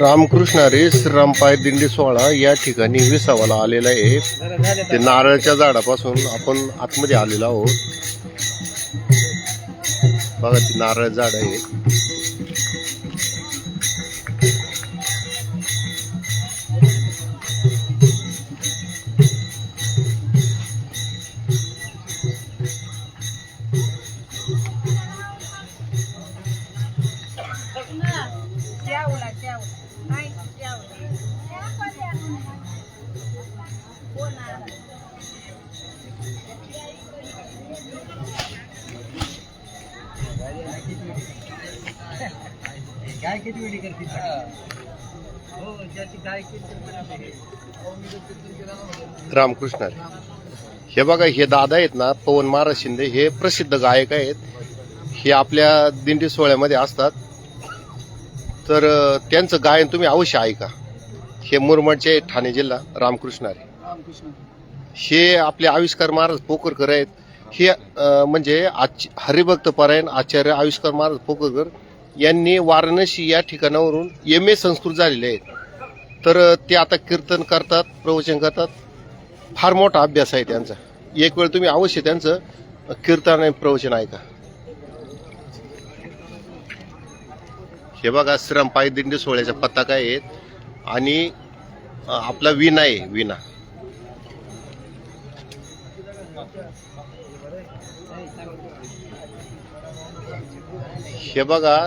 रामकृष्ण हरी श्रीरामपाय दिंडी सोहळा या ठिकाणी विसावाला आलेला आहे। ते नारळाच्या झाडापासून आपण आतमध्ये आलेलो आहोत। बघा ती नारळ झाड आहे। गाय किती वेळी करते हो ज्याची गाय रामकृष्ण हे बघा हे दादा आहेत ना, पवन महाराज शिंदे हे प्रसिद्ध गायक आहेत। हे आपल्या दिंडी सोहळ्यामध्ये असतात, तर त्यांचं गायन तुम्ही अवश्य ऐका। हे मुरमडचे ठाणे जिल्हा रामकृष्ण हे आपले आविष्कार महाराज पोकरकर आहेत। हे म्हणजे हरिभक्त परायण आचार्य आविष्कार महाराज पोकरकर यांनी वाराणसी या ठिकाणावरून MA संस्कृत झालेले आहेत। तर ते आता कीर्तन करतात, प्रवचन करतात। फार मोठा अभ्यास आहे त्यांचा। एक वेळ तुम्ही अवश्य त्यांचं कीर्तन आणि प्रवचन ऐका। हे बघा श्रीरामपाय दिंडी सोहळ्याचा पत्ता काय आहेत आणि आपला विना आहे विना। हे बघा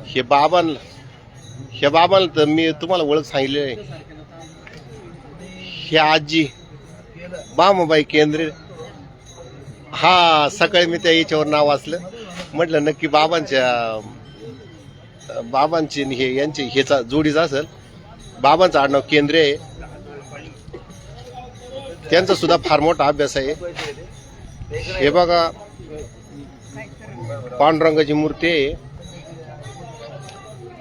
हे बाबांना तर मी तुम्हाला ओळख सांगितली आहे। हे आजी बामाबाई केंद्रे, हा सकाळी मी त्या याच्यावर नाव वाचलं, म्हटलं नक्की बाबांची हे यांची ह्याचा जोडीचा असेल। बाबांचं आडनाव केंद्रे आहे। त्यांचा सुद्धा फार मोठा अभ्यास आहे। हे बघा पांडुरंगाची मूर्ती आहे।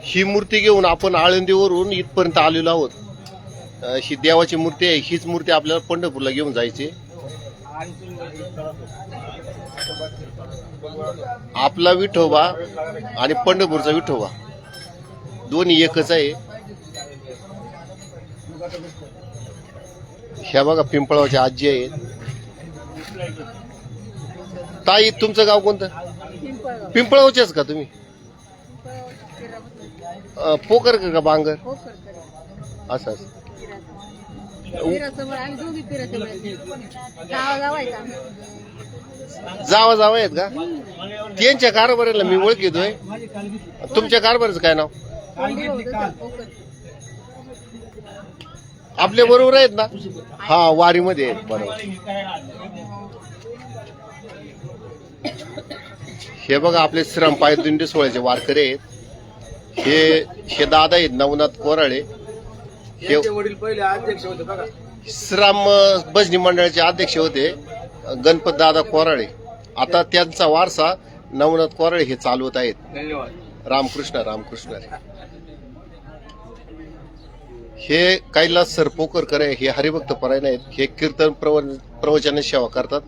ही मूर्ती घेऊन आपण आळंदीवरून इथपर्यंत आलेलो आहोत। ही देवाची मूर्ती आहे। हीच मूर्ती आपल्याला पंढरपूरला घेऊन जायची। आपला विठोबा आणि पंढरपूरचा विठोबा दोन्ही एकच आहे। ह्या बघा पिंपळावच्या आजी आहेत। ताई तुमचं गाव कोणतं? पिंपळावचेच का तुम्ही? पोकर का बांगर असं जावा आहेत का? त्यांच्या कारभाराला मी ओळखीतोय। तुमच्या कारभाराचं काय नाव? आपल्या बरोबर आहेत ना? हा वारीमध्ये आहेत बरोबर। हे बघा आपले श्रीरामपाय दिंडी सोहळ्याचे वारकरी आहेत। हे दादा आहेत नवनाथ कोराळे। हे वडील पहिले अध्यक्ष होते बघा, श्रीराम भजनी मंडळाचे अध्यक्ष होते गणपत दादा कोराळे। आता त्यांचा वारसा नवनाथ कोराळे हे चालवत आहेत। धन्यवाद। रामकृष्ण हे कैलास सर पोकरकर आहे। हे हरिभक्त परायण आहेत। हे कीर्तन प्रवचन सेवा करतात।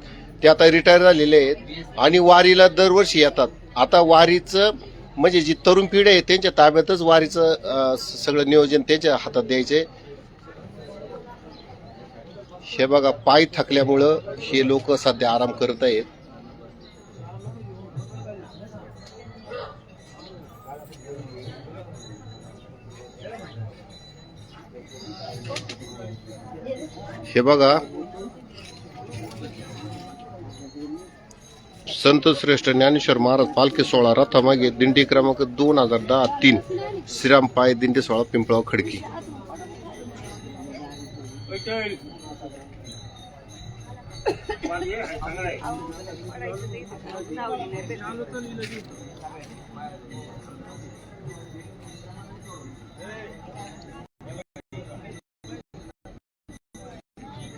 ते आता रिटायर झालेले आहेत आणि वारीला दरवर्षी येतात। आता वारीचं म्हणजे जी तरुण पिढी आहे त्यांच्या ताब्यातच वारीचं सगळं नियोजन त्यांच्या हातात द्यायचे। हे बघा पाय थकल्यामुळं हे लोक सध्या आराम करत आहेत। हे बघा संत श्रेष्ठ ज्ञानेश्वर महाराज पालखी सोहळा रथामागे दिंडी क्रमांक 2010-3 श्रीरामपाय दिंडी सोहळा पिंपळाव खडकी।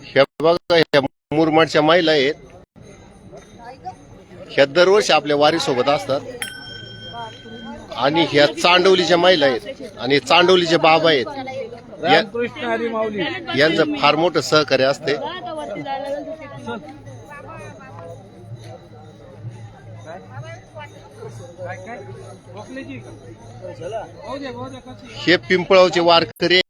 ह्या बघा ह्या मुरमाडच्या महिला आहेत. ह्या दरवर्षी आपल्या वारीसोबत असतात. आणि ह्या चांडवलीच्या महिला आहेत आणि चांडवलीचे बाबा आहेत. रामकृष्ण हरी माऊली. यांचं फार मोठं सहकार्य असते. हे पिंपळावचे वारकरी